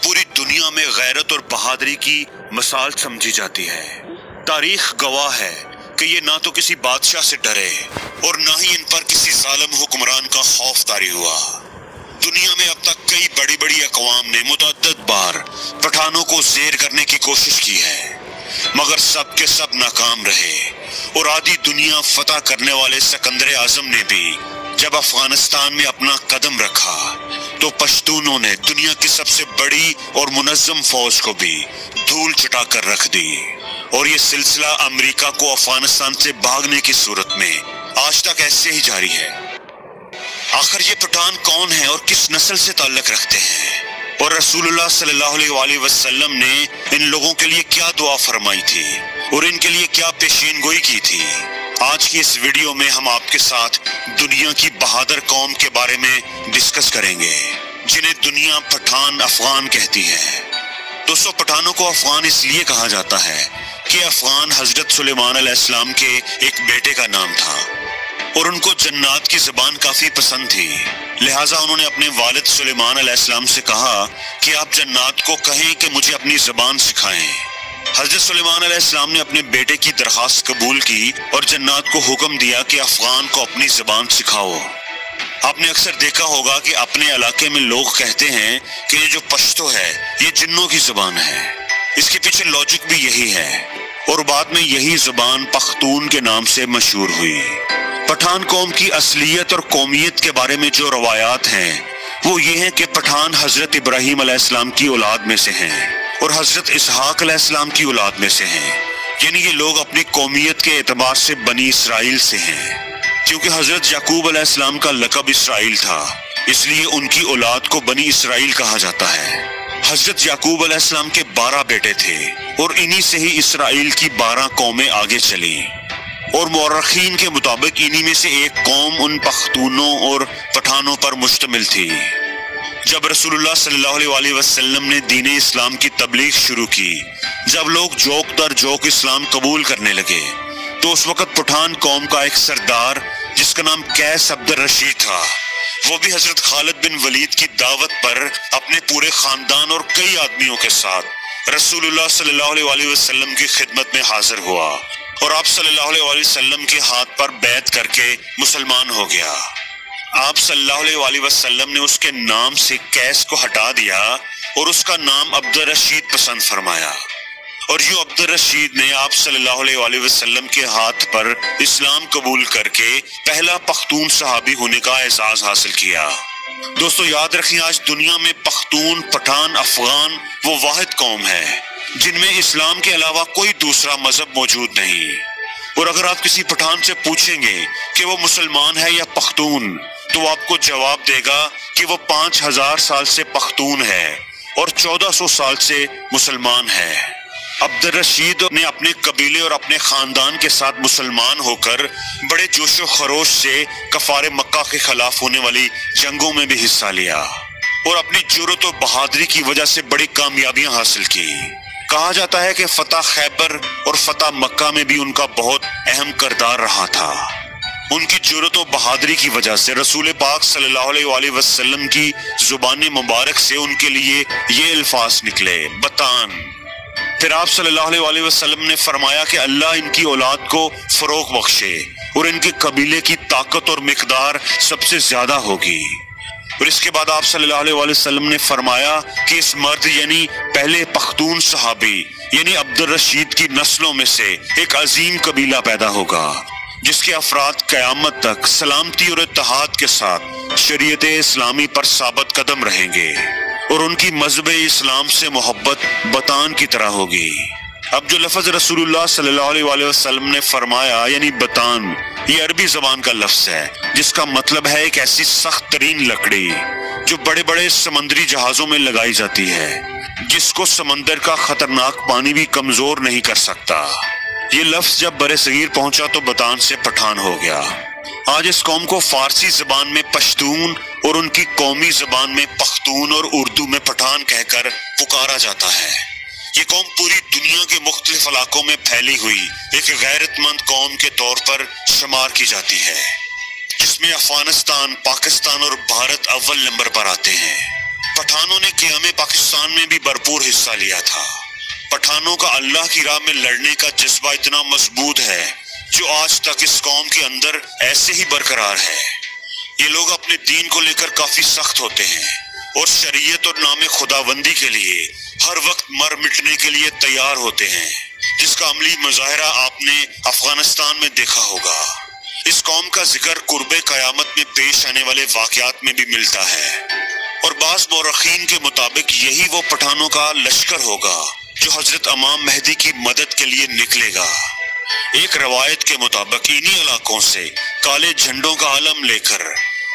पूरी दुनिया में गैरत और बहादुरी की मिसाल समझी जाती है। तारीख गवाह है कि ये ना तो किसी बादशाह से डरे और ना ही इन पर किसी जालिम हुक्मरान का खौफ तारी हुआ। दुनिया में अब तक कई बड़ी बड़ी अक़वाम ने मुतअद्दिद बार पठानों को ज़ेर करने की कोशिश की है, मगर सब के सब नाकाम रहे। और आधी दुनिया फतह करने वाले सिकंदर आज़म ने भी जब अफगानिस्तान में अपना कदम रखा तो पश्तूनों ने दुनिया की सबसे बड़ी और मुनज़्ज़म फौज को भी धूल चटा कर रख दी। और ये सिलसिला अमेरिका को अफगानिस्तान से भागने की सूरत में आज तक ऐसे ही जारी है। आखिर ये पठान कौन है और किस नस्ल से ताल्लुक़ रखते हैं, और रसूलुल्लाह सल्लल्लाहु अलैहि वसल्लम ने इन लोगों के लिए क्या दुआ फरमाई थी और इनके लिए क्या पेशीनगोई की थी। आज की इस वीडियो में हम आपके साथ दुनिया की बहादुर कौम के बारे में डिस्कस करेंगे, जिन्हें दुनिया पठान अफगान कहती है। दोस्तों, पठानों को अफगान इसलिए कहा जाता है कि अफगान हजरत सुलेमान अलैहिस्सलाम के एक बेटे का नाम था और उनको जन्नात की ज़बान काफ़ी पसंद थी। लिहाजा उन्होंने अपने वालिद सुलेमान अलैहिस्सलाम से कहा कि आप जन्नात को कहें कि मुझे अपनी ज़बान सिखाएं। हजरत सुलेमान अलैहिस्सलाम ने अपने बेटे की दरख्वास्त कबूल की और जन्नात को हुक्म दिया कि अफगान को अपनी ज़बान सिखाओ। आपने अक्सर देखा होगा कि अपने इलाके में लोग कहते हैं कि ये जो पश्तो है ये जिन्नों की ज़बान है। इसके पीछे लॉजिक भी यही है और बाद में यही ज़बान पख्तून के नाम से मशहूर हुई। पठान कौम की असलियत और कौमियत के बारे में जो रवायात हैं वो ये हैं कि पठान हजरत इब्राहीम अलैहिस्सलाम की औलाद में से हैं और हजरत इसहाक अलैहिस्सलाम की औलाद में से हैं। यानी ये लोग अपनी कौमियत के एतबार से बनी इसराइल से हैं। क्योंकि हजरत याकूब अलैहिस्सलाम का लक़ब इसराइल था, इसलिए उनकी औलाद को बनी इसराइल कहा जाता है। हजरत याकूब अलैहिस्सलाम के 12 बेटे थे और इन्हीं से ही इसराइल की 12 कौमें आगे चली। और मुअर्रिखीन के मुताबिक इन्हीं में से एक कौम उन पख्तूनों और पठानों पर मुश्तमिल थी। जब रसूलुल्लाह सल्लल्लाहु अलैहि वसल्लम ने दीन इस्लाम की तबलीग शुरू की, जब लोग जोक दर जोक इस्लाम कबूल करने लगे, तो उस वक़्त पठान कौम का एक सरदार जिसका नाम कैस अब्दुर रशीद था, वो भी हजरत खालिद बिन वलीद की दावत पर अपने पूरे खानदान और कई आदमियों के साथ रसूलुल्लाह सल्लल्लाहु अलैहि वसल्लम की खिदमत में हाजिर हुआ और आप सल्लल्लाहु अलैहि वसल्लम के हाथ पर बैत करके मुसलमान हो गया। आप सल्लल्लाहु अलैहि वसल्लम ने उसके नाम से कैस को हटा दिया और उसका नाम अब्दुर रशीद पसंद फरमाया। और यूं अब्दुर रशीद ने आप सल्लल्लाहु अलैहि वसल्लम के हाथ पर इस्लाम कबूल करके पहला पख्तून सहाबी होने का एजाज हासिल किया। दोस्तों, याद रखें, आज दुनिया में पख्तून, पठान, अफगान वो वाहिद कौम है जिनमें इस्लाम के अलावा कोई दूसरा मजहब मौजूद नहीं। और अगर आप किसी पठान से पूछेंगे कि वो मुसलमान है या पख्तून, तो आपको जवाब देगा कि वो 5000 साल से पख्तून है और 1400 साल से मुसलमान है। अब्दुर रशीद ने अपने कबीले और अपने खानदान के साथ मुसलमान होकर बड़े जोशो खरोश से कफारे मक्का के खिलाफ होने वाली जंगों में भी हिस्सा लिया और अपनी जुर्रत और बहादुरी की वजह से बड़ी कामयाबियां हासिल की। कहा जाता है कि फतह खैबर और फतह मक्का में भी उनका बहुत अहम किरदार रहा था। उनकी जुर्रत और बहादुरी की वजह से रसूल पाक सल्लल्लाहु अलैहि वसल्लम की जुबान मुबारक से उनके लिए ये अल्फाज निकले, बतान। फिर आप सल्लल्लाहु अलैहि वसल्लम ने फरमाया कि अल्लाह इनकी औलाद को फरोग बख्शे और इनके कबीले की ताकत और मिकदार सबसे ज्यादा होगी। और इसके बाद आप सल्लल्लाहु अलैहि वसल्लम ने फरमाया कि इस मर्द यानी पहले पख्तून सहाबी यानी अब्दुर रशीद की नस्लों में से एक अजीम कबीला पैदा होगा, जिसके अफराद क़यामत तक सलामती और इत्तेहाद के साथ शरीयत इस्लामी पर साबित कदम रहेंगे और उनकी मज़हब इस्लाम से मोहब्बत बतान की तरह होगी। अब जो लफ्ज़ रसूलुल्लाह सल्लल्लाहु अलैहि वसल्लम ने फरमाया यानी बतान, ये अरबी ज़बान का लफ्ज़ है जिसका मतलब है एक ऐसी सख्त तरीन लकड़ी जो बड़े बड़े समंदरी जहाज़ों में लगाई जाती है, जिसको समंदर का खतरनाक पानी भी कमज़ोर नहीं कर सकता। ये लफ्ज़ जब बरे सगीर पहुंचा तो बतान से पठान हो गया। आज इस कौम को फारसी ज़बान में पश्तून और उनकी कौमी ज़बान में पख्तून और उर्दू में पठान कहकर पुकारा जाता है। ये कौम पूरी दुनिया के मुख्तलिफ इलाकों में फैली हुई एक गैरतमंद कौम के तौर पर शुमार की जाती है, जिसमें अफगानिस्तान, पाकिस्तान और भारत अव्वल नंबर पर आते हैं। پٹھانوں نے قیام پاکستان میں بھی بھرپور حصہ لیا تھا۔ پٹھانوں کا اللہ کی راہ میں لڑنے کا جذبہ اتنا مضبوط ہے جو آج تک اس قوم کے اندر ایسے ہی برقرار ہے۔ یہ لوگ اپنے دین کو لے کر کافی سخت ہوتے ہیں اور شریعت اور نام خداوندی کے لیے ہر وقت مر مٹنے کے لیے تیار ہوتے ہیں، جس کا عملی مظاہرہ آپ نے افغانستان میں دیکھا ہوگا۔ اس قوم کا ذکر قرب قیامت میں پیش آنے والے واقعات میں بھی ملتا ہے، اور بعض مورخین کے مطابق یہی وہ پٹھانوں کا لشکر ہوگا جو حضرت امام مہدی کی مدد کے لیے نکلے گا۔ ایک روایت کے مطابق انہی علاقوں سے کالے جھنڈوں کا علم لے کر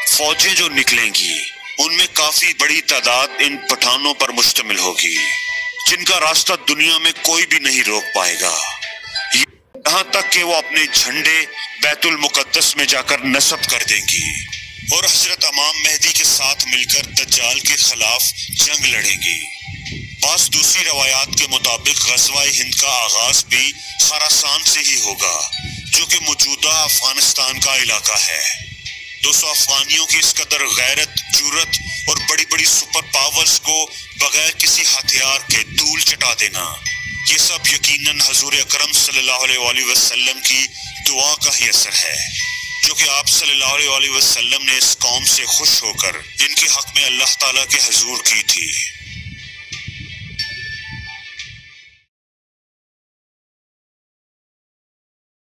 فوجیں جو نکلیں گی، ان میں کافی بڑی تعداد ان پٹھانوں پر مشتمل ہوگی، جن کا راستہ دنیا میں کوئی بھی نہیں روک پائے گا، یہاں تک کہ وہ اپنے جھنڈے بیت المقدس میں جا کر نصب کر دیں گی اور حضرت امام مہدی کے ساتھ مل کر دجال کے خلاف جنگ لڑیں گی۔ بعض دوسری روایات کے مطابق غزوہ ہند کا آغاز بھی خراسان سے ہی ہوگا، جو کہ موجودہ افغانستان کا علاقہ ہے۔ دوستو، افغانیوں کی اس قدر غیرت، جرأت اور بڑی بڑی سپر پاورز کو بغیر کسی ہتھیار کے دھول چٹا دینا، یہ سب یقیناً حضور اکرم صلی اللہ علیہ وآلہ وسلم کی دعا کا ہی اثر ہے، جو کہ آپ صلی اللہ علیہ وآلہ وسلم نے اس قوم سے خوش ہو کر ان کے حق میں اللہ تعالیٰ کے حضور کی تھی۔